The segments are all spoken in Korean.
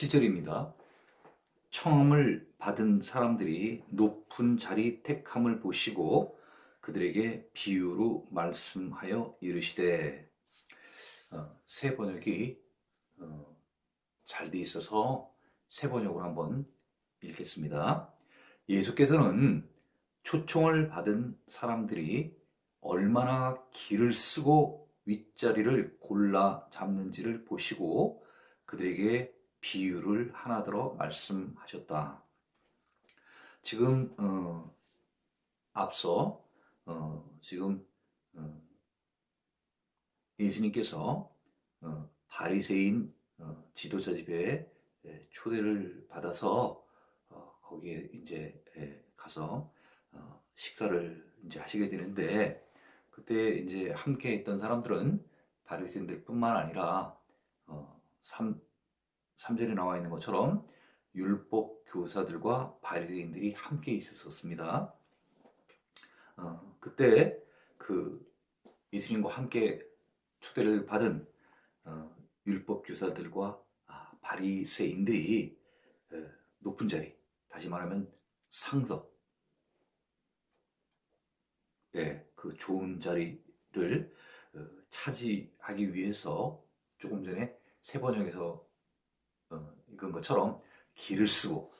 7절입니다. 청함을 받은 사람들이 높은 자리 택함을 보시고 그들에게 비유로 말씀하여 이르시되. 새 번역이 잘 돼 있어서 새 번역으로 한번 읽겠습니다. 예수께서는 초청을 받은 사람들이 얼마나 기를 쓰고 윗자리를 골라 잡는지를 보시고 그들에게 비유를 하나더러 말씀하셨다. 지금 앞서 지금 예수님께서 바리새인 지도자 집회에 초대를 받아서 거기에 이제 가서 식사를 이제 하시게 되는데, 그때 이제 함께 있던 사람들은 바리새인들뿐만 아니라 3절에 나와 있는 것처럼 율법 교사들과 바리새인들이 함께 있었습니다. 그때 그 예수님과 함께 초대를 받은 율법 교사들과 바리새인들이 높은 자리, 다시 말하면 상석, 그 좋은 자리를 차지하기 위해서 조금 전에 세 번역에서 읽은 것처럼 기를 쓰고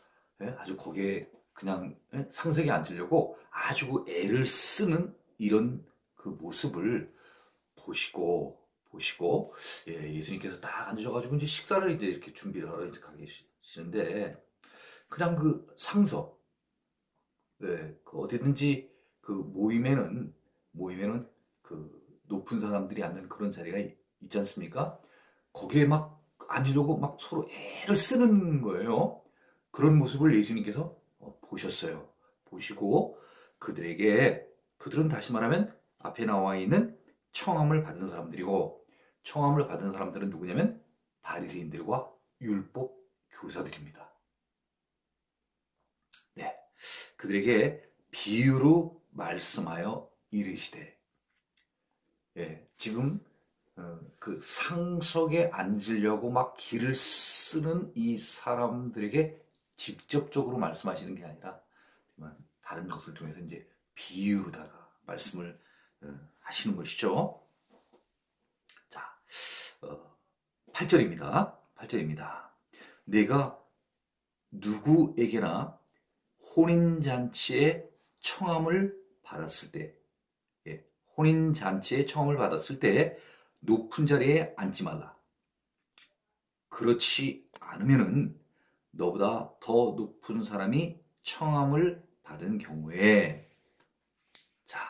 아주 거기에 그냥 상석에 앉으려고 아주 애를 쓰는 이런 그 모습을 보시고 예수님께서 딱 앉으셔가지고 이제 식사를 이제 이렇게 준비를 하러 이제 가 계시는데, 그냥 그 상석, 그 어디든지 그 모임에는 그 높은 사람들이 앉는 그런 자리가 있지 않습니까? 거기에 막 앉으려고 막 서로 애를 쓰는 거예요. 그런 모습을 예수님께서 보셨어요. 보시고 그들은 다시 말하면 앞에 나와 있는 청함을 받은 사람들이고, 청함을 받은 사람들은 누구냐면 바리새인들과 율법 교사들입니다. 네, 그들에게 비유로 말씀하여 이르시되. 지금 그 상석에 앉으려고 막 기를 쓰는 이 사람들에게 직접적으로 말씀하시는 게 아니라 다른 것을 통해서 이제 비유로다가 말씀을 하시는 것이죠. 자, 8절입니다. 8절입니다. 내가 누구에게나 혼인잔치에 청함을 받았을 때, 혼인잔치에 청함을 받았을 때 높은 자리에 앉지 말라. 그렇지 않으면은 너보다 더 높은 사람이 청함을 받은 경우에. 자,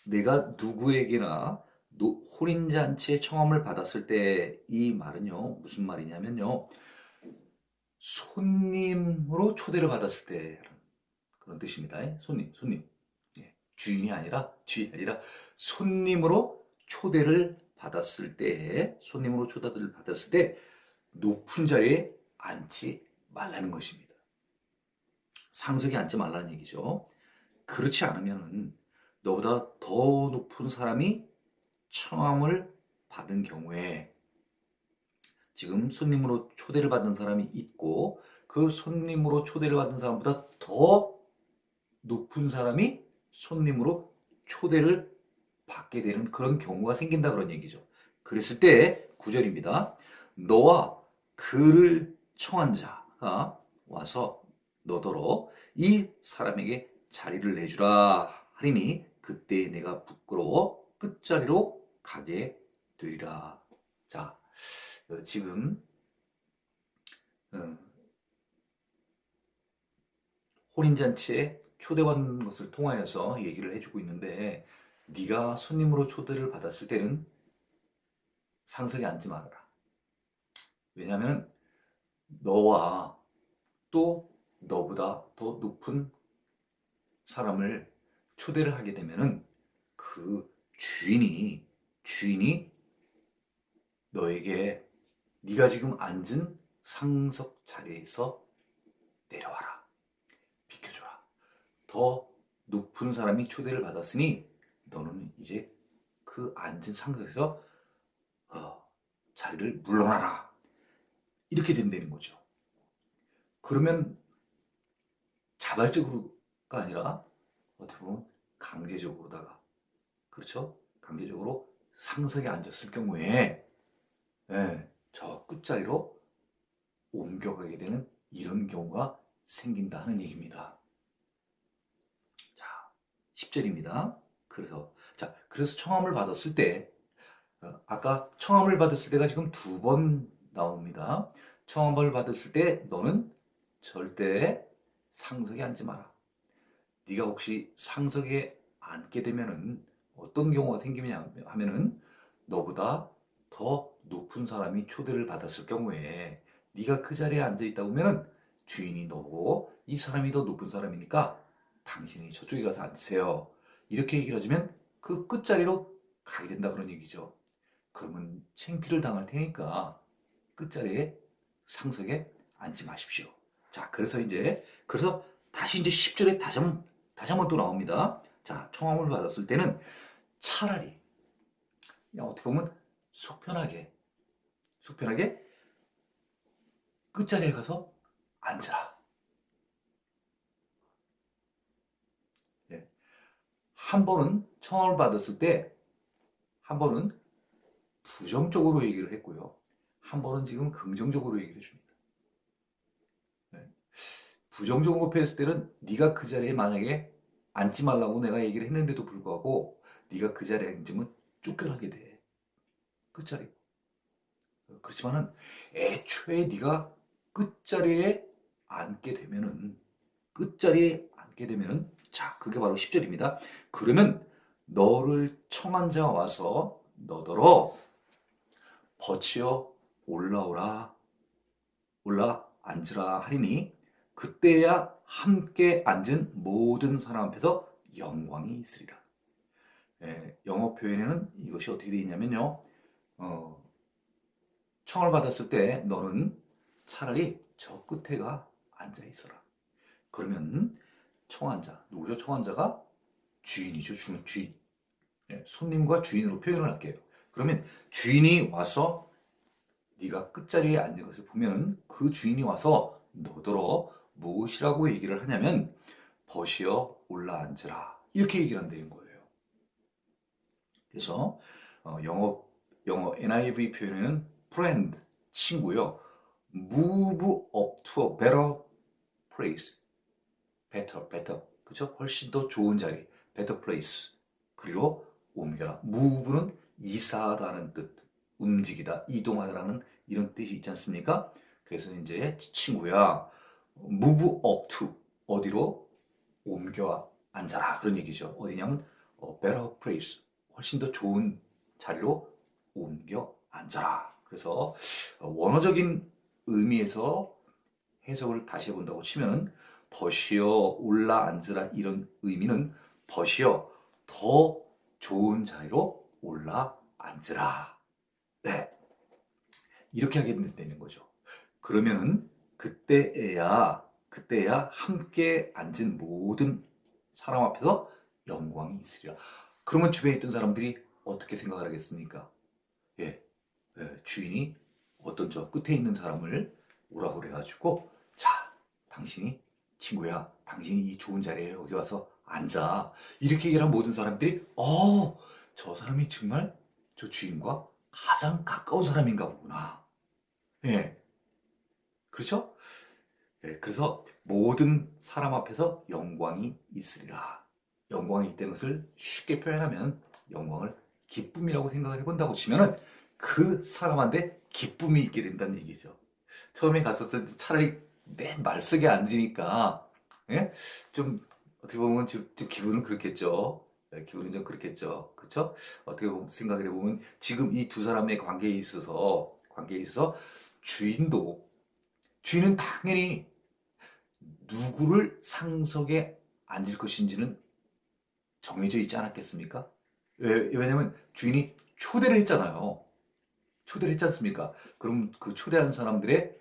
내가 누구에게나 혼인잔치에 청함을 받았을 때, 이 말은요 무슨 말이냐면요, 손님으로 초대를 받았을 때 그런 뜻입니다. 손님. 주인이 아니라 손님으로 초대를 받았을 때, 높은 자리에 앉지 말라는 것입니다. 상석에 앉지 말라는 얘기죠. 그렇지 않으면 너보다 더 높은 사람이 청함을 받은 경우에, 지금 손님으로 초대를 받은 사람이 있고 그 손님으로 초대를 받은 사람보다 더 높은 사람이 손님으로 초대를 받게 되는 그런 경우가 생긴다, 그런 얘기죠. 그랬을 때 9절입니다. 너와 그를 청한 자가 와서 너더러 이 사람에게 자리를 내주라 하리니 그때 내가 부끄러워 끝자리로 가게 되리라. 자, 지금 혼인잔치에 초대받는 것을 통하여서 얘기를 해주고 있는데, 네가 손님으로 초대를 받았을 때는 상석에 앉지 말아라. 왜냐하면 너와 또 너보다 더 높은 사람을 초대를 하게 되면은 그 주인이 너에게 네가 지금 앉은 상석 자리에서 내려와라, 비켜줘라. 더 높은 사람이 초대를 받았으니 너는 이제 그 앉은 상석에서 자리를 물러나라. 이렇게 된다는 거죠. 그러면 자발적으로가 아니라 어떻게 보면 강제적으로다가, 그렇죠? 강제적으로 상석에 앉았을 경우에 저 끝자리로 옮겨가게 되는 이런 경우가 생긴다 하는 얘기입니다. 자, 10절입니다. 그래서 청함을 받았을 때, 아까 청함을 받았을 때가 지금 2번 나옵니다. 청함을 받았을 때 너는 절대 상석에 앉지 마라. 네가 혹시 상석에 앉게 되면은 어떤 경우가 생기냐 하면은, 너보다 더 높은 사람이 초대를 받았을 경우에 네가 그 자리에 앉아 있다 보면은 주인이 너고 이 사람이 더 높은 사람이니까 당신이 저쪽에 가서 앉으세요, 이렇게 얘기를 해주면 그 끝자리로 가게 된다 그런 얘기죠. 그러면 창피를 당할 테니까 끝자리에 상석에 앉지 마십시오. 자, 그래서 다시 이제 10절에 다시 한번 또 나옵니다. 자, 청함을 받았을 때는 차라리 그냥 어떻게 보면 속편하게 끝자리에 가서 앉으라. 예. 한 번은 청함을 받았을 때 한 번은 부정적으로 얘기를 했고요. 한 번은 지금 긍정적으로 얘기를 해줍니다. 네. 부정적으로 했을 때는 네가 그 자리에 만약에 앉지 말라고 내가 얘기를 했는데도 불구하고 네가 그 자리에 앉으면 쫓겨나게 돼. 끝자리. 그렇지만은 애초에 네가 끝자리에 앉게 되면은 자, 그게 바로 10절입니다. 그러면 너를 청한 자가 와서 너더러 버치어 올라 앉으라 하리니 그때야 함께 앉은 모든 사람 앞에서 영광이 있으리라. 영어 표현에는 이것이 어떻게 되어 있냐면요. 청을 받았을 때 너는 차라리 저 끝에가 앉아 있어라. 그러면 청환자, 누구죠? 청환자가 주인이죠. 주인. 손님과 주인으로 표현을 할게요. 그러면 주인이 와서 네가 끝자리에 앉은 것을 보면 그 주인이 와서 너더러 무엇이라고 얘기를 하냐면 버시어 올라앉으라, 이렇게 얘기를 한다는 거예요. 그래서 영어 NIV 표현에는 friend, 친구요, move up to a better place, better, 그죠? 훨씬 더 좋은 자리, better place. 그리고 옮겨라. move는 이사하다는 뜻, 움직이다, 이동하다라는 이런 뜻이 있지 않습니까? 그래서 이제 친구야, move up to, 어디로 옮겨 앉아라, 그런 얘기죠. 어디냐면 better place, 훨씬 더 좋은 자리로 옮겨 앉아라. 그래서 원어적인 의미에서 해석을 다시 해본다고 치면은 버시어 올라 앉으라, 이런 의미는 버시어 더 좋은 자리로 올라 앉으라. 네, 이렇게 하게 된다는 거죠. 그러면은 그때야 함께 앉은 모든 사람 앞에서 영광이 있으리라. 그러면 주변에 있던 사람들이 어떻게 생각을 하겠습니까? 주인이 어떤 저 끝에 있는 사람을 오라고 그래가지고, 자, 당신이 친구야, 당신이 이 좋은 자리에 여기 와서 앉아, 이렇게 얘기를 한 모든 사람들이 저 사람이 정말 저 주인과 가장 가까운 사람인가 보구나. 그렇죠? 그래서 모든 사람 앞에서 영광이 있으리라. 영광이 있다는 것을 쉽게 표현하면 영광을 기쁨이라고 생각을 해본다고 치면은 그 사람한테 기쁨이 있게 된다는 얘기죠. 처음에 갔었을 때 차라리 맨 말석에 앉으니까 좀 어떻게 보면 좀 기분은 그렇겠죠. 기분은 좀 그렇겠죠. 그렇죠? 어떻게 생각을 해보면 지금 이 두 사람의 관계에 있어서 주인은 당연히 누구를 상석에 앉을 것인지는 정해져 있지 않았겠습니까? 왜냐면 주인이 초대를 했잖아요. 초대를 했지 않습니까? 그럼 그 초대한 사람들의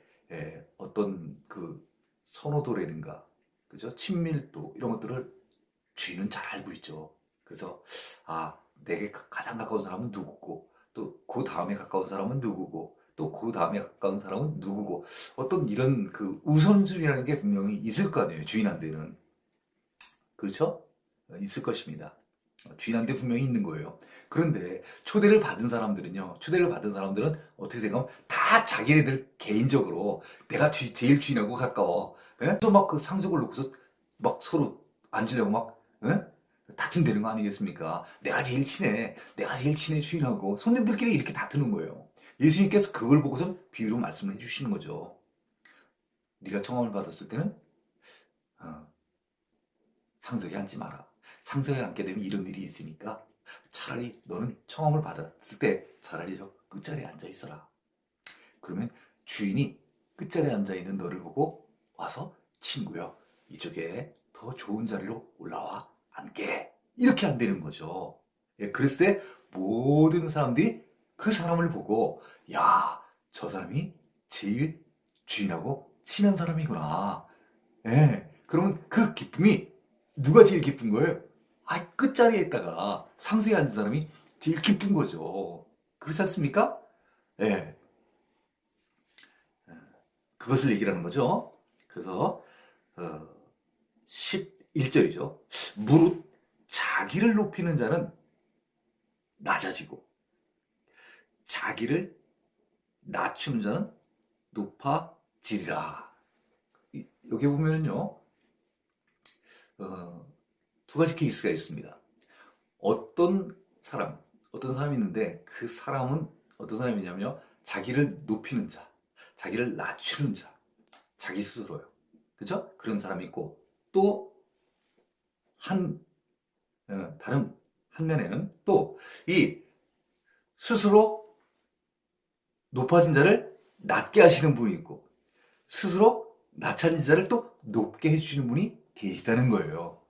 어떤 그 선호도라든가, 그죠? 친밀도, 이런 것들을 주인은 잘 알고 있죠. 그래서 내게 가장 가까운 사람은 누구고, 또 그 다음에 가까운 사람은 누구고, 또 그 다음에 가까운 사람은 누구고, 어떤 이런 그 우선순위라는 게 분명히 있을 거 아니에요, 주인한테는. 그렇죠? 있을 것입니다. 주인한테 분명히 있는 거예요. 그런데 초대를 받은 사람들은 어떻게 생각하면 다 자기네들 개인적으로 내가 제일 주인하고 가까워. 예? 그래서 막 그 상속을 놓고서 막 서로 앉으려고 막, 예? 다툼되는 거 아니겠습니까? 내가 제일 친해. 내가 제일 친해 주인하고. 손님들끼리 이렇게 다투는 거예요. 예수님께서 그걸 보고서 비유로 말씀을 해주시는 거죠. 네가 청함을 받았을 때는 어, 상석에 앉지 마라. 상석에 앉게 되면 이런 일이 있으니까 차라리 너는 청함을 받았을 때 차라리 저 끝자리에 앉아 있어라. 그러면 주인이 끝자리에 앉아 있는 너를 보고 와서 친구야, 이쪽에 더 좋은 자리로 올라와 앉게. 이렇게 한다는 거죠. 예, 그랬을 때 모든 사람들이 그 사람을 보고 야, 저 사람이 제일 주인하고 친한 사람이구나. 예, 그러면 그 기쁨이 누가 제일 기쁜 거예요? 아, 끝자리에 있다가 상수에 앉은 사람이 제일 기쁜 거죠. 그렇지 않습니까? 예, 그것을 얘기하는 거죠. 그래서 11절이죠. 무릇 자기를 높이는 자는 낮아지고 자기를 낮추는 자는 높아지리라. 여기 보면요, 두 가지 케이스가 있습니다. 어떤 사람이 있는데 그 사람은 어떤 사람이냐면요, 자기를 높이는 자, 자기를 낮추는 자, 자기 스스로요. 그죠? 그런 사람이 있고, 또 다른 한면에는 또 이 스스로 높아진 자를 낮게 하시는 분이 있고, 스스로 낮아진 자를 또 높게 해주시는 분이 계시다는 거예요.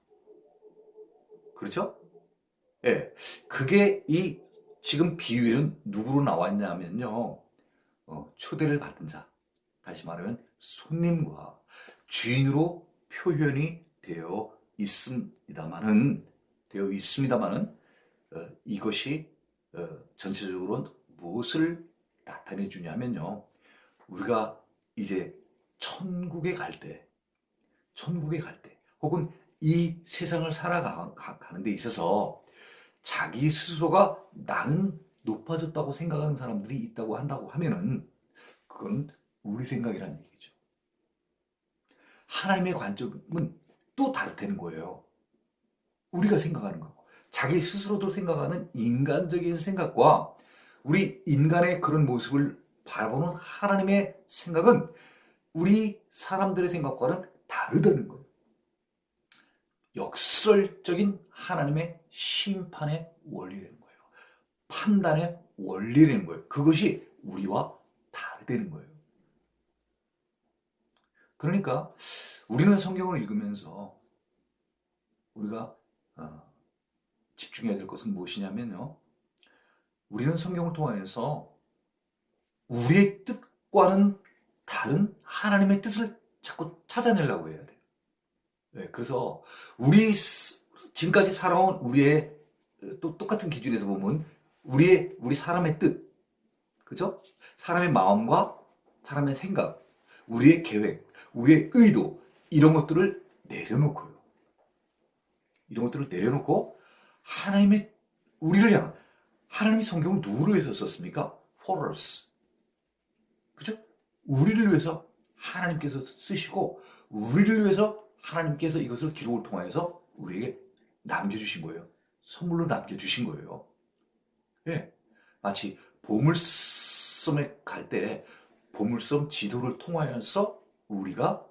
그렇죠? 예. 그게 이 지금 비유에는 누구로 나와 있냐면요, 초대를 받은 자, 다시 말하면 손님과 주인으로 표현이 되어 있습니다만은, 이것이 전체적으로 무엇을 나타내 주냐면요, 우리가 이제 천국에 갈 때, 혹은 이 세상을 살아가는 데 있어서 자기 스스로가 나는 높아졌다고 생각하는 사람들이 있다고 한다고 하면은, 그건 우리 생각이란 얘기죠. 하나님의 관점은 또 다르다는 거예요. 우리가 생각하는 거. 자기 스스로도 생각하는 인간적인 생각과 우리 인간의 그런 모습을 바라보는 하나님의 생각은 우리 사람들의 생각과는 다르다는 거예요. 역설적인 하나님의 심판의 원리라는 거예요. 판단의 원리라는 거예요. 그것이 우리와 다르다는 거예요. 그러니까 우리는 성경을 읽으면서 우리가 집중해야 될 것은 무엇이냐면요, 우리는 성경을 통하여서 우리의 뜻과는 다른 하나님의 뜻을 자꾸 찾아내려고 해야 돼요. 네, 그래서 지금까지 살아온 우리의 또 똑같은 기준에서 보면 우리 사람의 뜻, 그죠? 사람의 마음과 사람의 생각, 우리의 계획, 우리의 의도, 이런 것들을 내려놓고요. 이런 것들을 내려놓고 우리를 향한, 하나님이 성경을 누구를 위해서 썼습니까? For us. 그죠? 우리를 위해서 하나님께서 쓰시고, 우리를 위해서 하나님께서 이것을 기록을 통하여서 우리에게 남겨주신 거예요. 선물로 남겨주신 거예요. 예. 마치 보물섬에 갈 때 보물섬 지도를 통하여서 우리가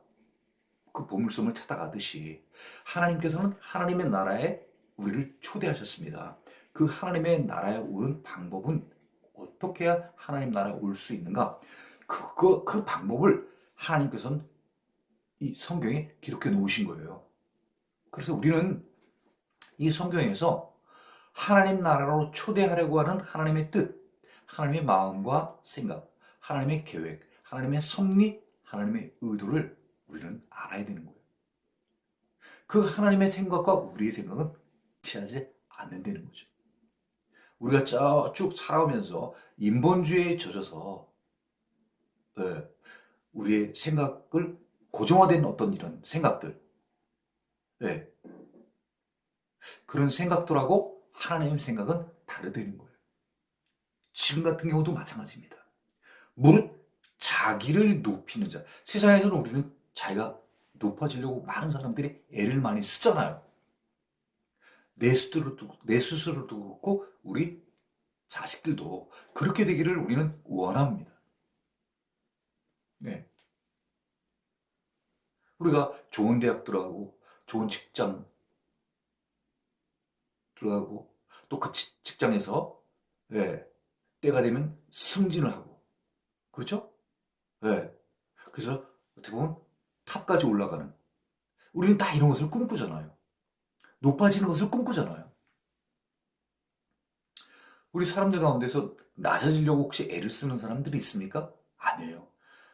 그 보물섬을 찾아가듯이 하나님께서는 하나님의 나라에 우리를 초대하셨습니다. 그 하나님의 나라에 오는 방법은 어떻게 해야 하나님 나라에 올 수 있는가? 그 방법을 하나님께서는 이 성경에 기록해 놓으신 거예요. 그래서 우리는 이 성경에서 하나님 나라로 초대하려고 하는 하나님의 뜻, 하나님의 마음과 생각, 하나님의 계획, 하나님의 섭리, 하나님의 의도를 우리는 알아야 되는 거예요. 그 하나님의 생각과 우리의 생각은 일치하지 않는다는 거죠. 우리가 쭉 살아오면서 인본주의에 젖어서 예, 우리의 생각을 고정화된 어떤 이런 생각들, 예, 그런 생각들하고 하나님의 생각은 다르다는 거예요. 지금 같은 경우도 마찬가지입니다. 무릇 자기를 높이는 자. 세상에서는 우리는 자기가 높아지려고 많은 사람들이 애를 많이 쓰잖아요. 내 스스로도 그렇고 우리 자식들도 그렇게 되기를 우리는 원합니다. 네. 우리가 좋은 대학 들어가고 좋은 직장 들어가고 또 그 직장에서 예, 때가 되면 승진을 하고 그렇죠? 예. 그래서 어떻게 보면 탑까지 올라가는 우리는 다 이런 것을 꿈꾸잖아요. 높아지는 것을 꿈꾸잖아요. 우리 사람들 가운데서 낮아지려고 혹시 애를 쓰는 사람들이 있습니까? 아니에요.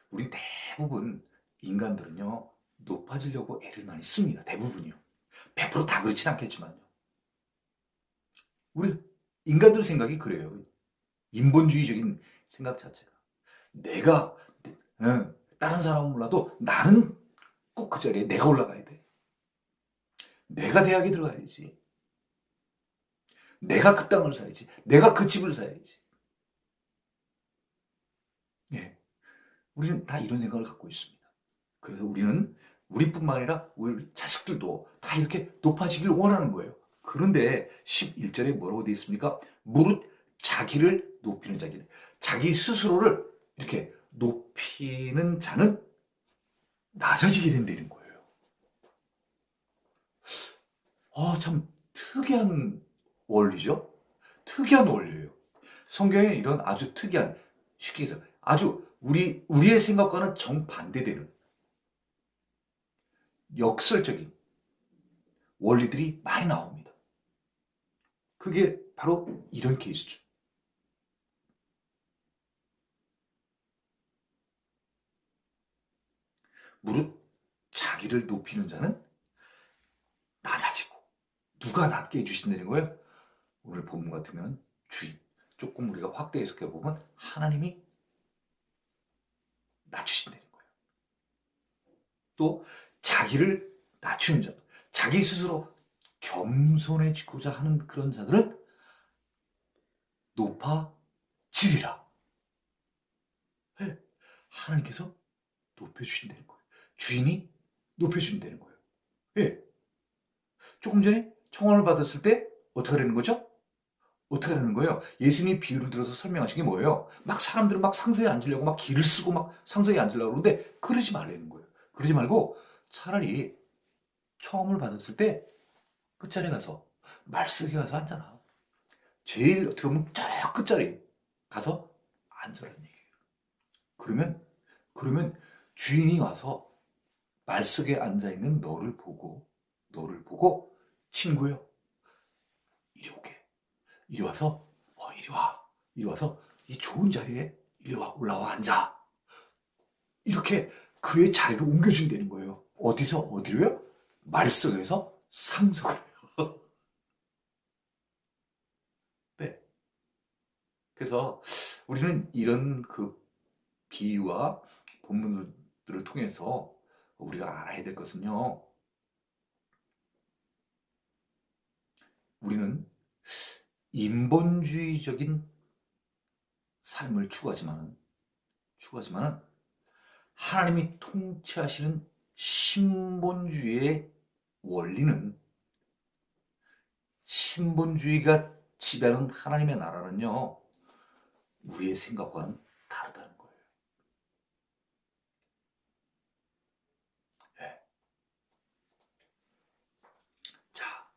우리 대부분 인간들은요, 높아지려고 애를 많이 씁니다. 대부분이요. 100%다 그렇진 않겠지만요. 우리 인간들 생각이 그래요. 인본주의적인 생각 자체가. 내가, 다른 사람은 몰라도 나는 꼭 그 자리에 내가 올라가야 돼. 내가 대학에 들어가야지. 내가 그 땅을 사야지. 내가 그 집을 사야지. 예. 우리는 다 이런 생각을 갖고 있습니다. 그래서 우리는 우리뿐만 아니라 우리 자식들도 다 이렇게 높아지길 원하는 거예요. 그런데 11절에 뭐라고 되어 있습니까? 무릇 자기를 높이는 자기를. 자기 스스로를 이렇게 높이는 자는 낮아지게 된다는 거예요. 참 특이한 원리죠? 특이한 원리예요. 성경에 이런 아주 특이한, 쉽게 해서 아주 우리의 생각과는 정반대되는 역설적인 원리들이 많이 나옵니다. 그게 바로 이런 케이스죠. 무릇 자기를 높이는 자는 낮아지고 누가 낮게 해주신다는 거예요? 오늘 본문 같으면 주인. 조금 우리가 확대 해석해 보면 하나님이 낮추신다는 거예요. 또 자기를 낮추는 자, 자기 스스로 겸손해지고자 하는 그런 자들은 높아지리라. 네, 하나님께서 높여주신다는 거예요. 주인이 높여준다는 거예요. 예. 조금 전에 청원을 받았을 때 어떻게 하는 거죠? 어떻게 하는 거예요? 예수님이 비유를 들어서 설명하신 게 뭐예요? 막 사람들은 막 상석에 앉으려고 막 길을 쓰고 막 상석에 앉으려고 그러는데 그러지 말라는 거예요. 그러지 말고 차라리 청원을 받았을 때 끝자리에 가서 말석에 가서 앉아라. 제일 어떻게 보면 저 끝자리 가서 앉으라는 얘기예요. 그러면 주인이 와서 말석에 앉아있는 너를 보고 친구요. 이리 오게. 이리 와서 이리 와서 이 좋은 자리에 이리 와 올라와 앉아. 이렇게 그의 자리를 옮겨준다는 거예요. 어디서 어디로요? 말석에서 상석으로. 네. 그래서 우리는 이런 그 비유와 본문들을 통해서 우리가 알아야 될 것은요. 우리는 인본주의적인 삶을 추구하지만은 하나님이 통치하시는 신본주의의 원리는 신본주의가 지배하는 하나님의 나라는요. 우리의 생각과는 다르다는 거예요. 네. 자,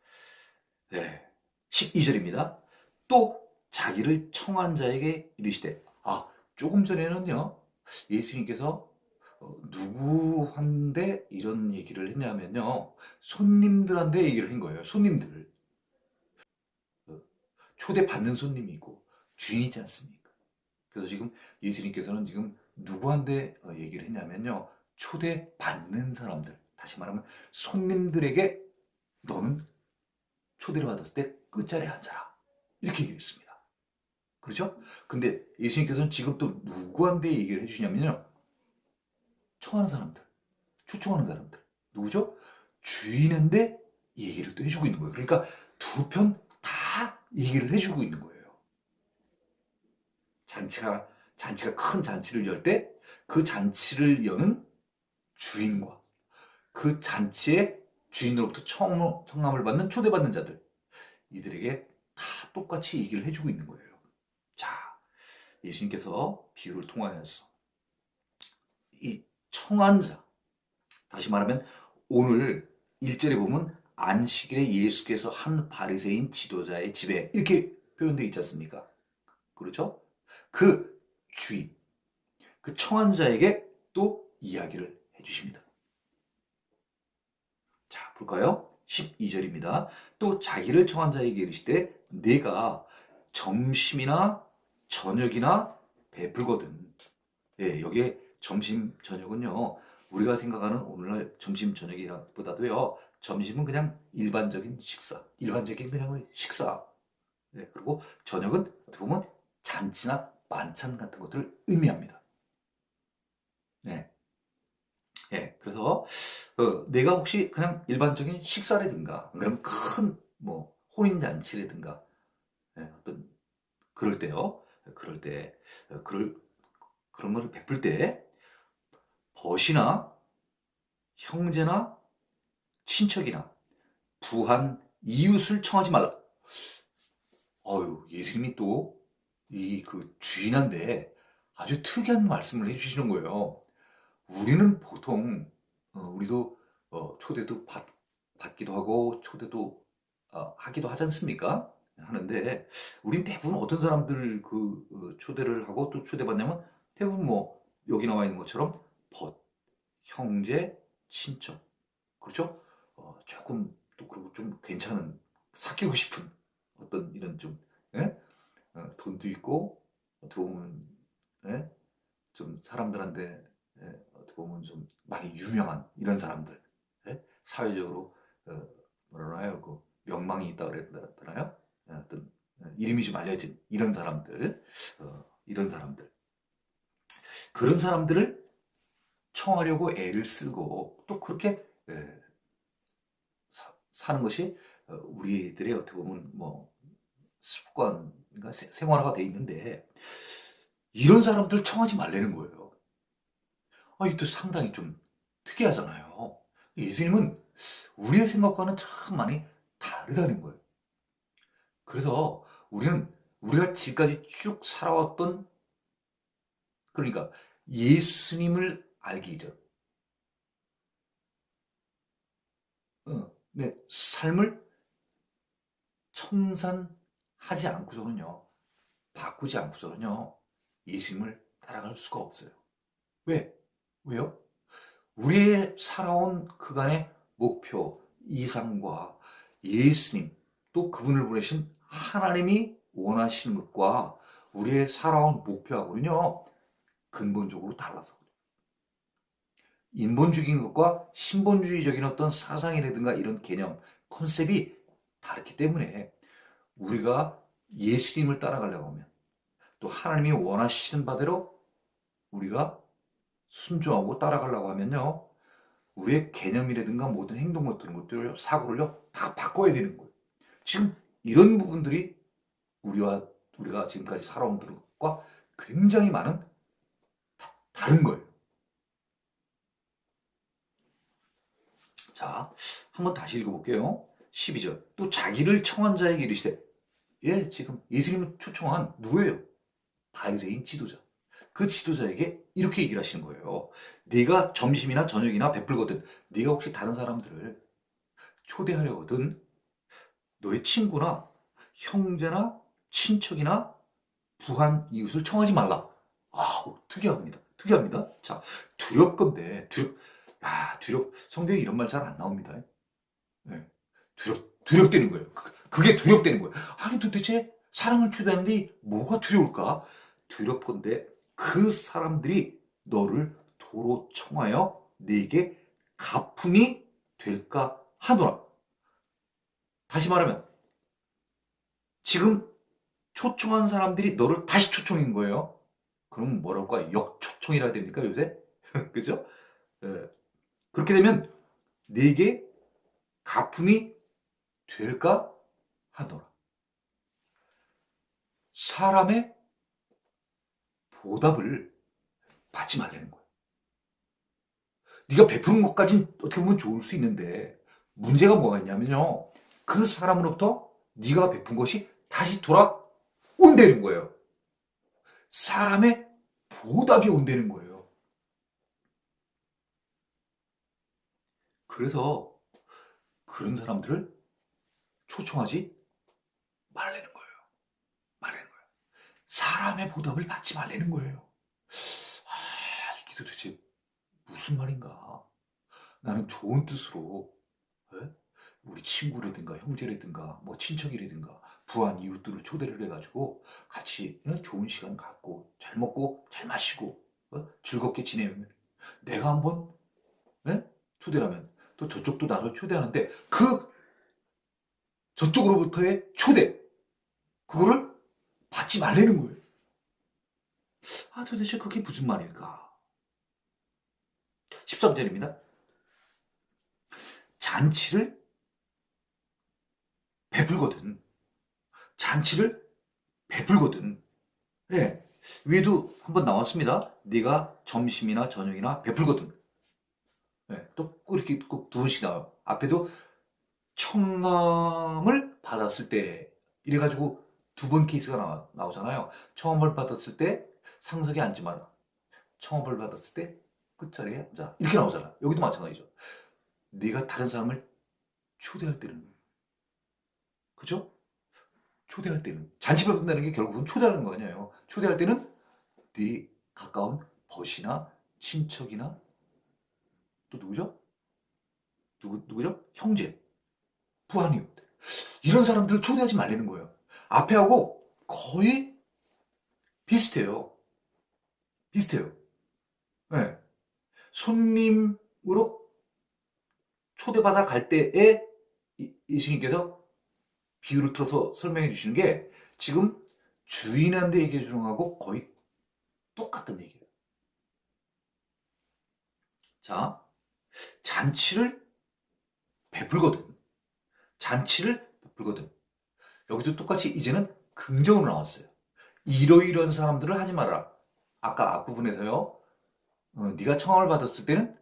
네. 12절입니다. 또 자기를 청한 자에게 이르시되 조금 전에는요. 예수님께서 누구한테 이런 얘기를 했냐면요. 손님들한테 얘기를 한 거예요. 손님들. 초대받는 손님이 있고 주인이 있지 않습니까? 그래서 지금 예수님께서는 지금 누구한테 얘기를 했냐면요. 초대받는 사람들. 다시 말하면 손님들에게 너는 초대를 받았을 때 끝자리에 앉아라. 이렇게 얘기를 했습니다. 그렇죠? 근데 예수님께서는 지금 또 누구한테 얘기를 해주시냐면요. 청하는 사람들, 초청하는 사람들. 누구죠? 주인인데 얘기를 또 해주고 있는 거예요. 그러니까 두 편 다 얘기를 해주고 있는 거예요. 잔치가 큰 잔치를 열 때 그 잔치를 여는 주인과 그 잔치의 주인으로부터 청함을 받는 초대받는 자들, 이들에게 다 똑같이 얘기를 해주고 있는 거예요. 자, 예수님께서 비유를 통하여서 이 청한 자, 다시 말하면 오늘 1절에 보면 안식일에 예수께서 한 바리새인 지도자의 집에 이렇게 표현되어 있지 않습니까? 그렇죠? 그 주인, 그 청한 자에게 또 이야기를 해주십니다. 자, 볼까요? 12절입니다. 또 자기를 청한 자에게 이르시되 내가 점심이나 저녁이나 베풀거든. 예, 여기에 점심, 저녁은요, 우리가 생각하는 오늘날 점심, 저녁이보다도요, 점심은 그냥 일반적인 식사, 일반적인 그냥 식사. 예, 그리고 저녁은 어떻게 보면 잔치나 만찬 같은 것들을 의미합니다. 네. 예, 그래서 내가 혹시 그냥 일반적인 식사라든가, 그럼 큰 뭐 혼인잔치라든가, 예, 어떤 그럴 때요, 그럴 때, 그런 것을 베풀 때 벗이나 형제나 친척이나 부한 이웃을 청하지 말라. 예수님이 또 이 그 주인한테 아주 특이한 말씀을 해주시는 거예요. 우리는 보통 우리도 초대도 받기도 하고 초대도 하기도 하지 않습니까? 하는데 우린 대부분 어떤 사람들 초대를 하고 또 초대받냐면 대부분 뭐 여기 나와 있는 것처럼 벗, 형제, 친척, 그렇죠? 조금 또 그리고 좀 괜찮은 사귀고 싶은 어떤 이런 좀 예? 돈도 있고 어떻게 보면 예? 좀 사람들한테 어떻게 보면 좀 많이 유명한 이런 사람들, 예? 사회적으로 뭐라나요? 그 명망이 있다 그랬나요? 어떤 이름이 좀 알려진 이런 사람들, 이런 사람들, 그런 사람들을 청하려고 애를 쓰고 또 그렇게 사는 것이 우리들의 어떻게 보면 뭐 습관, 그러니까 생활화가 돼 있는데 이런 사람들 청하지 말라는 거예요. 이것도 상당히 좀 특이하잖아요. 예수님은 우리의 생각과는 참 많이 다르다는 거예요. 그래서 우리는 우리가 지금까지 쭉 살아왔던, 그러니까 예수님을 알기 이전, 네, 삶을 청산하지 않고서는요, 바꾸지 않고서는요, 예수님을 따라갈 수가 없어요. 왜? 왜요? 우리의 살아온 그간의 목표, 이상과 예수님, 또 그분을 보내신 하나님이 원하시는 것과 우리의 살아온 목표하고는요, 근본적으로 달라서. 인본주의인 것과 신본주의적인 어떤 사상이라든가 이런 개념, 컨셉이 다르기 때문에 우리가 예수님을 따라가려고 하면 또 하나님이 원하시는 바대로 우리가 순종하고 따라가려고 하면요, 우리의 개념이라든가 모든 행동 같은 것들을 사고를요 다 바꿔야 되는 거예요. 지금 이런 부분들이 우리가 지금까지 살아온 것과 굉장히 많은 다른 거예요. 자, 한번 다시 읽어볼게요. 12절. 또 자기를 청한 자에게 이르시되, 예, 지금 예수님을 초청한 누구예요? 바리새인 지도자. 그 지도자에게 이렇게 얘기를 하시는 거예요. 네가 점심이나 저녁이나 베풀거든, 네가 혹시 다른 사람들을 초대하려거든 너의 친구나 형제나 친척이나 부한 이웃을 청하지 말라. 특이합니다. 특이합니다. 자, 두렵건데, 성경에 이런 말 잘 안 나옵니다. 네. 두렵대는 거예요. 그게 두렵대는 거예요. 아니, 도대체 사람을 초대하는데 뭐가 두려울까? 두렵건데, 그 사람들이 너를 도로 청하여 네게 가품이 될까 하노라. 다시 말하면, 지금 초청한 사람들이 너를 다시 초청인 거예요. 그럼 뭐라고 할까? 역초청이라 됩니까, 요새? 그죠? 예. 그렇게 되면 내게 가품이 될까 하노라. 사람의 보답을 받지 말라는 거야. 네가 베푸는 것까진 어떻게 보면 좋을 수 있는데 문제가 뭐가 있냐면요. 그 사람으로부터 네가 베푼 것이 다시 돌아온다는 거예요. 사람의 보답이 온다는 거예요. 그래서 그런 사람들을 초청하지 말라는 거예요. 말라는 거예요. 사람의 보답을 받지 말라는 거예요. 이게 도대체 무슨 말인가? 나는 좋은 뜻으로 예? 우리 친구라든가 형제라든가 뭐 친척이라든가 부한 이웃들을 초대를 해가지고 같이 좋은 시간 갖고 잘 먹고 잘 마시고 즐겁게 지내면 내가 한번 초대라면 또 저쪽도 나를 초대하는데 그 저쪽으로부터의 초대 그거를 받지 말라는 거예요. 도대체 그게 무슨 말일까? 13절입니다. 잔치를 베풀거든. 잔치를 베풀거든. 예. 위에도 한번 나왔습니다. 네가 점심이나 저녁이나 베풀거든. 예. 또 이렇게 꼭 두 번씩 나와요. 앞에도 청함을 받았을 때 이래가지고 두 번 케이스가 나오잖아요. 청함을 받았을 때 상석에 앉지 마라. 청함을 받았을 때 끝자리에 앉아. 이렇게 나오잖아. 여기도 마찬가지죠. 네가 다른 사람을 초대할 때는 그죠? 초대할 때는 잔치 베푼다는 게 결국은 초대하는 거 아니에요. 초대할 때는 네 가까운 벗이나 친척이나 또 누구죠? 누구죠? 형제, 부하님 이런 사람들을 초대하지 말라는 거예요. 앞에 하고 거의 비슷해요. 비슷해요. 네. 손님으로 초대받아 갈 때에 예수님께서 비유를 틀어서 설명해 주시는 게 지금 주인한테 얘기해 주는 거하고 거의 똑같은 얘기예요. 자, 잔치를 베풀거든. 잔치를 베풀거든. 여기도 똑같이 이제는 긍정으로 나왔어요. 이러이러한 사람들을 하지 말아라. 아까 앞부분에서요. 네가 청함을 받았을 때는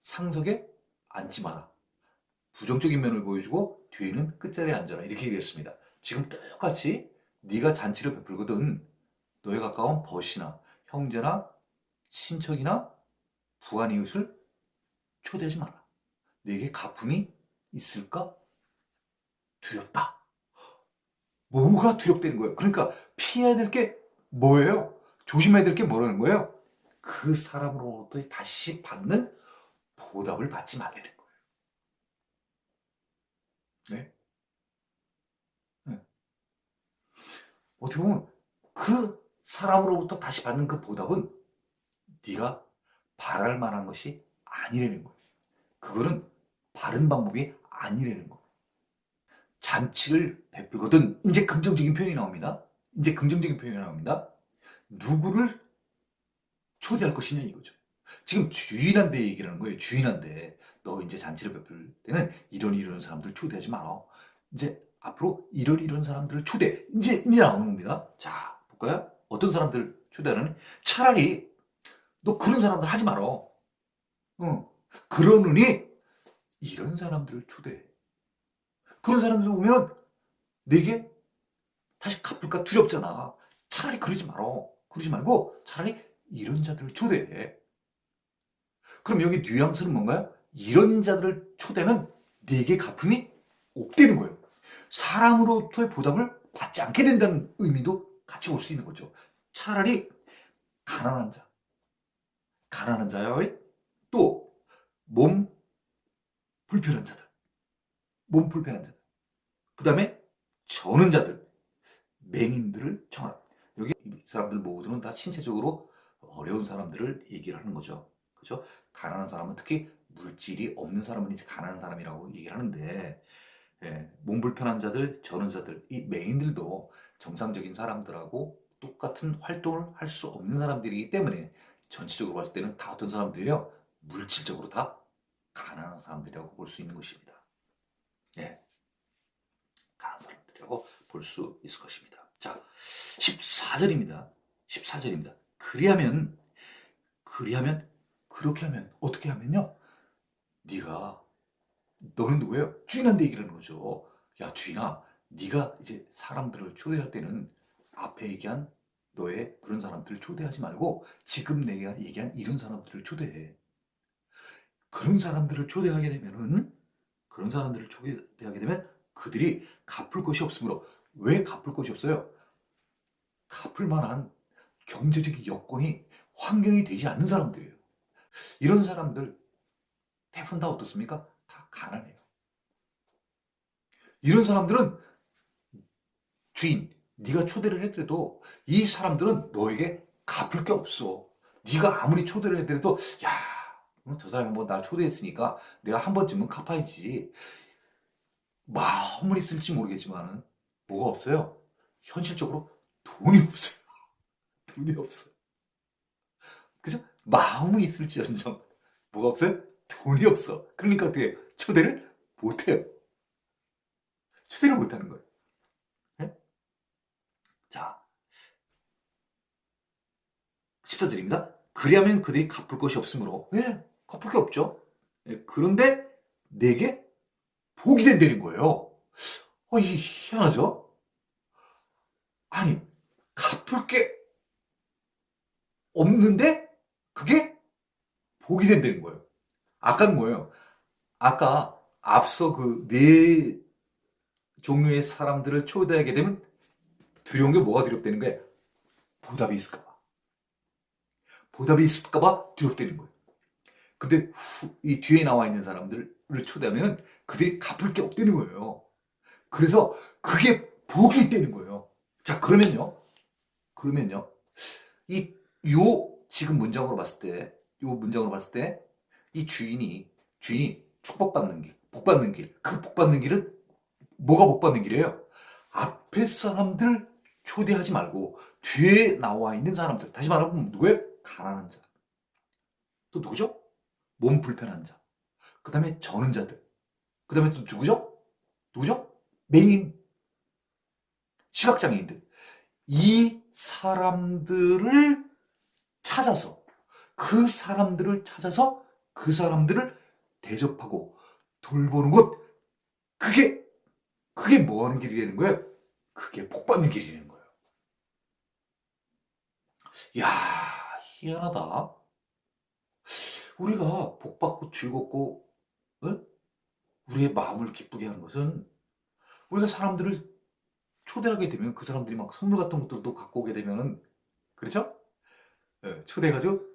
상석에 앉지 마라. 부정적인 면을 보여주고 뒤에는 끝자리에 앉아라. 이렇게 얘기했습니다. 지금 똑같이 네가 잔치를 베풀거든 너에 가까운 벗이나 형제나 친척이나 부한 이웃을 초대하지 마라. 내게 가품이 있을까? 두렵다. 뭐가 두렵다는 거예요? 그러니까 피해야 될 게 뭐예요? 조심해야 될 게 뭐라는 거예요? 그 사람으로부터 다시 받는 보답을 받지 말라는 거예요. 네? 네. 어떻게 보면 그 사람으로부터 다시 받는 그 보답은 네가 바랄 만한 것이 아니라는 거예요. 그거는 바른 방법이 아니라는 거예요. 잔치를 베풀거든 이제 긍정적인 표현이 나옵니다. 이제 긍정적인 표현이 나옵니다. 누구를 초대할 것이냐 이거죠. 지금 주인한테 얘기를 하는 거예요. 주인한테 너 이제 잔치를 베풀 때는 이런 사람들 초대하지 마라. 이제 앞으로 이런 사람들을 초대 이제 나오는 겁니다. 자 볼까요? 어떤 사람들 초대하는 차라리 너 그런 사람들 하지 마라. 그러느니 이런 사람들을 초대해. 그런 사람들 오면 내게 다시 갚을까 두렵잖아. 차라리 그러지 마라. 그러지 말고 차라리 이런 자들을 초대해. 그럼 여기 뉘앙스는 뭔가요? 이런 자들을 초대하면 내게 갚음이 없다는 거예요. 사람으로부터의 보답을 받지 않게 된다는 의미도 같이 올 수 있는 거죠. 차라리 가난한 자, 가난한 자의 또 몸 불편한 자들, 몸 불편한 자들, 그 다음에 저는 자들, 맹인들을 청하라. 여기 이 사람들 모두는 다 신체적으로 어려운 사람들을 얘기를 하는 거죠. 그죠? 가난한 사람은 특히 물질이 없는 사람은 이제 가난한 사람이라고 얘기를 하는데, 몸 불편한 자들, 저는 자들, 이 맹인들도 정상적인 사람들하고 똑같은 활동을 할 수 없는 사람들이기 때문에 전체적으로 봤을 때는 다 어떤 사람들이에요? 물질적으로 다 가난한 사람들이라고 볼 수 있는 것입니다. 예, 가난한 사람들이라고 볼 수 있을 것입니다. 자, 14절입니다. 14절입니다. 그렇게 하면, 어떻게 하면요? 너는 누구예요? 주인한테 얘기를 하는 거죠. 야, 주인아, 네가 이제 사람들을 초대할 때는 앞에 얘기한 너의 그런 사람들을 초대하지 말고 지금 내가 얘기한 이런 사람들을 초대해. 그런 사람들을 초대하게 되면 그들이 갚을 것이 없으므로. 왜 갚을 것이 없어요? 갚을 만한 경제적 여건이, 환경이 되지 않는 사람들이에요. 이런 사람들 대부분 다 어떻습니까? 다 가난해요. 이런 사람들은 주인, 네가 초대를 해더라도 이 사람들은 너에게 갚을 게 없어. 네가 아무리 초대를 해더라도 야, 저 사람이 한번 날 초대했으니까 내가 한 번쯤은 갚아야지. 마음은 있을지 모르겠지만 뭐가 없어요? 현실적으로 돈이 없어요. 돈이 없어. 그죠? 마음은 있을지언정 뭐가 없어요? 돈이 없어. 그러니까 어떻게 해요? 초대를 못해요. 초대를 못하는 거예요. 네? 자, 14절입니다. 그리하면 그들이 갚을 것이 없으므로. 예, 갚을 게 없죠. 예, 그런데 내게 복이 된다는 거예요. 이게 희한하죠? 아니, 갚을 게 없는데 그게 복이 된다는 거예요. 아까는 뭐예요? 아까 앞서 그 네 종류의 사람들을 초대하게 되면 두려운 게 뭐가 두렵다는 거예요? 보답이 있을까봐. 보답이 있을까봐 두렵다는 거예요. 근데 이 뒤에 나와 있는 사람들을 초대하면 그들이 갚을 게 없다는 거예요. 그래서 그게 복이 있다는 거예요. 자, 그러면요. 지금 문장으로 봤을 때, 이 주인이 축복받는 길, 복받는 길, 그 복받는 길은 뭐가 복받는 길이에요? 앞에 사람들 초대하지 말고, 뒤에 나와 있는 사람들, 다시 말하면 누구예요? 가난한 자. 또 누구죠? 몸 불편한 자. 그 다음에 저는 자들. 그 다음에 또 누구죠? 맹인, 시각장애인들. 이 사람들을 찾아서 그 사람들을 대접하고 돌보는 것. 그게 뭐 하는 길이라는 거예요? 그게 복 받는 길이라는 거예요. 이야, 희한하다. 우리가 복 받고 즐겁고, 어? 우리의 마음을 기쁘게 하는 것은 우리가 사람들을 초대하게 되면 그 사람들이 막 선물 같은 것들도 갖고 오게 되면은, 그렇죠? 예, 초대해가지고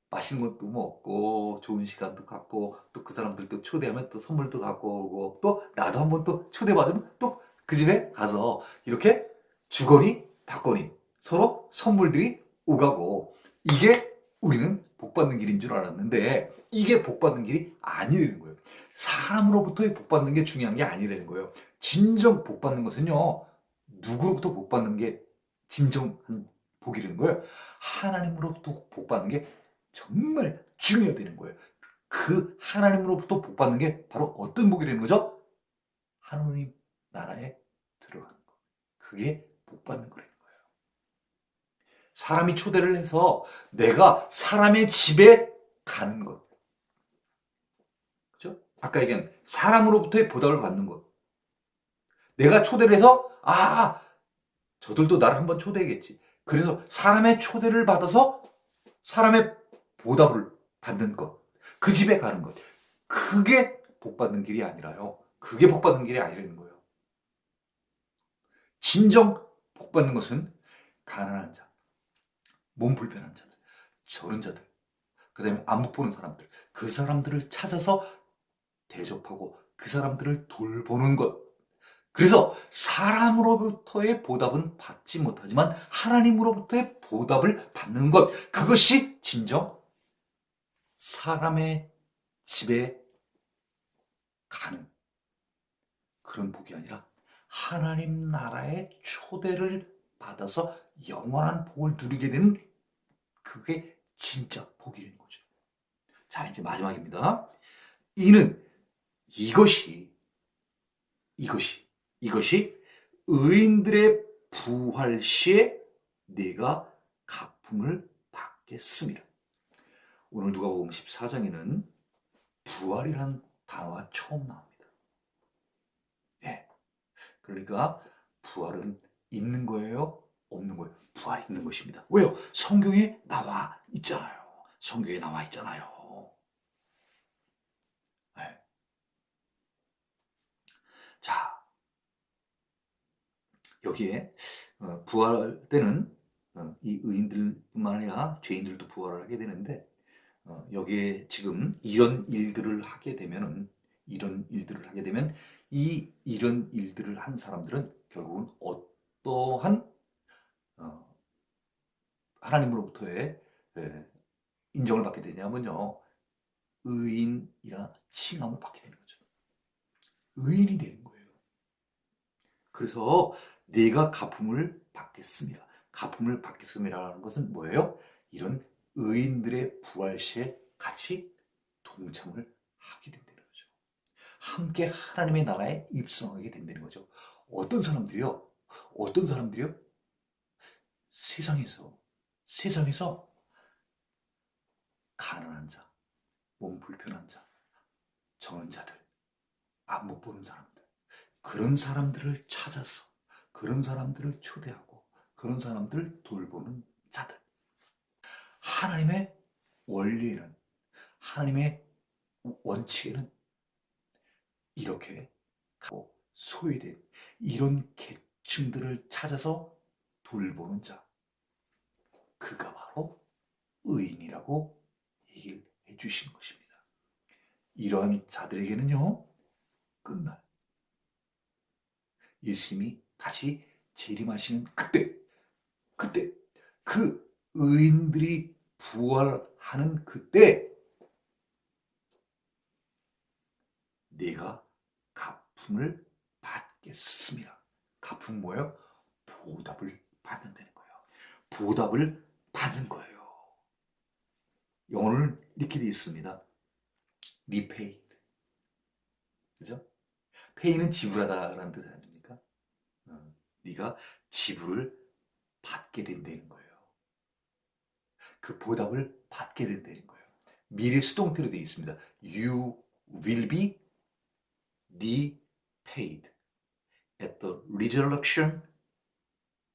맛있는 것도 먹고 좋은 시간도 갖고 또 그 사람들 또 초대하면 또 선물도 갖고 오고 또 나도 한번 또 초대받으면 또 그 집에 가서 이렇게 주거니 받거니 서로 선물들이 오가고, 이게 우리는 복 받는 길인 줄 알았는데 이게 복 받는 길이 아니라는 거예요. 사람으로부터의 복 받는 게 중요한 게 아니라는 거예요. 진정 복 받는 것은요, 누구로부터 복 받는 게 진정한 복이라는 거예요. 하나님으로부터 복 받는 게 정말 중요하다는 거예요. 그 하나님으로부터 복 받는 게 바로 어떤 복이라는 거죠? 하나님 나라에 들어가는 것. 그게 복 받는 거라는 거예요. 사람이 초대를 해서 내가 사람의 집에 가는 것. 그죠? 아까 얘기한 사람으로부터의 보답을 받는 것. 내가 초대를 해서 저들도 나를 한번 초대하겠지. 그래서 사람의 초대를 받아서 사람의 보답을 받는 것. 그 집에 가는 것. 그게 복 받는 길이 아니라요. 그게 복 받는 길이 아니라는 거예요. 진정 복 받는 것은 가난한 자, 몸 불편한 자들, 저런 자들, 그 다음에 안 못 보는 사람들, 그 사람들을 찾아서 대접하고 그 사람들을 돌보는 것. 그래서 사람으로부터의 보답은 받지 못하지만 하나님으로부터의 보답을 받는 것. 그것이 진정 사람의 집에 가는 그런 복이 아니라 하나님 나라의 초대를 받아서 영원한 복을 누리게 되는, 그게 진짜 복이 되는 거죠. 자, 이제 마지막입니다. 이는 이것이 의인들의 부활 시에 내가 갚음을 받겠습니다. 오늘 누가복음 14장에는 부활이라는 단어가 처음 나옵니다. 네. 그러니까 부활은 있는 거예요? 없는 거예요? 부활이 있는 것입니다. 왜요? 성경에 나와 있잖아요. 성경에 나와 있잖아요. 네. 자, 여기에 부활 때는 이 의인들뿐만 아니라 죄인들도 부활을 하게 되는데 여기에 지금 이런 일들을 하게 되면 이런 일들을 한 사람들은 결국은 어떠한 하나님으로부터의 인정을 받게 되냐면요, 의인이라 칭함을 받게 되는 거죠. 의인이 되는 거예요. 그래서 내가 갚음을 받겠습니다. 갚음을 받겠습니다라는 것은 뭐예요? 이런 의인들의 부활 시에 같이 동참을 하게 된다는 거죠. 함께 하나님의 나라에 입성하게 된다는 거죠. 어떤 사람들이요? 세상에서 가난한 자, 몸 불편한 자, 정한 자들, 앞 못 보는 사람들, 그런 사람들을 찾아서 그런 사람들을 초대하고 그런 사람들을 돌보는 자들. 하나님의 원리에는, 하나님의 원칙에는 이렇게 소외된 이런 계층들을 찾아서 돌보는 자, 그가 바로 의인이라고 얘기를 해주시는 것입니다. 이러한 자들에게는요, 끝날 예수님이 다시 재림하시는 그때 그 의인들이 부활하는 그때 내가 갚음을 받겠습니다. 갚음 뭐예요? 보답을 받는다는 거예요. 보답을 받는 거예요. 영어로는 이렇게 되어 있습니다. repaid. 그죠? pay는 지불하다라는 뜻 아닙니까? 네가 지불을 받게 된다는 거예요. 그 보답을 받게 된다는 거예요. 미래 수동태로 되어 있습니다. You will be repaid at the resurrection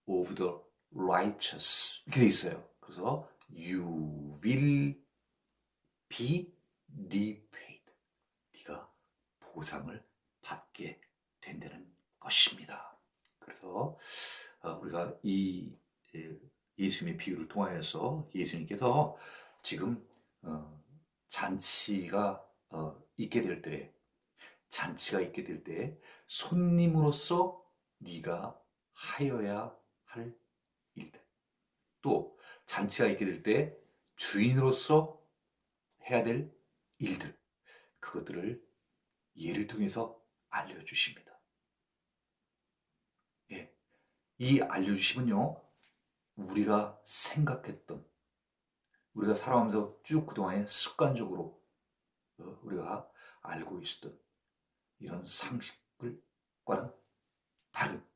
of the righteous. 이렇게 되어 있어요. 그래서 you will be repaid. 네가 보상을 받게 된다는 것입니다. 그래서 우리가 이 예수님의 비유를 통하여서 예수님께서 지금 잔치가 있게 될 때 손님으로서 네가 하여야 할 일들, 또 잔치가 있게 될 때 주인으로서 해야 될 일들, 그것들을 예를 통해서 알려주십니다. 예, 이 알려주심은요, 우리가 살아가면서 쭉 그동안에 습관적으로 우리가 알고 있었던 이런 상식과는 다른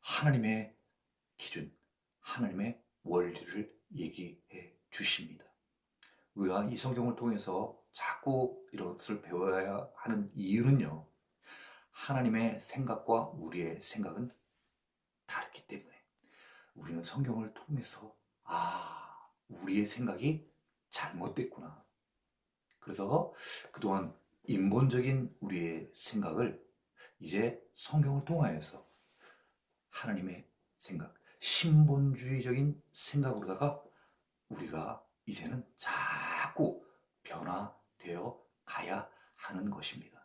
하나님의 기준, 하나님의 원리를 얘기해 주십니다. 우리가 이 성경을 통해서 자꾸 이것을 배워야 하는 이유는요, 하나님의 생각과 우리의 생각은 다르기 때문에 우리는 성경을 통해서 우리의 생각이 잘못됐구나. 그래서 그동안 인본적인 우리의 생각을 이제 성경을 통하여서 하나님의 생각, 신본주의적인 생각으로다가 우리가 이제는 자꾸 변화되어 가야 하는 것입니다.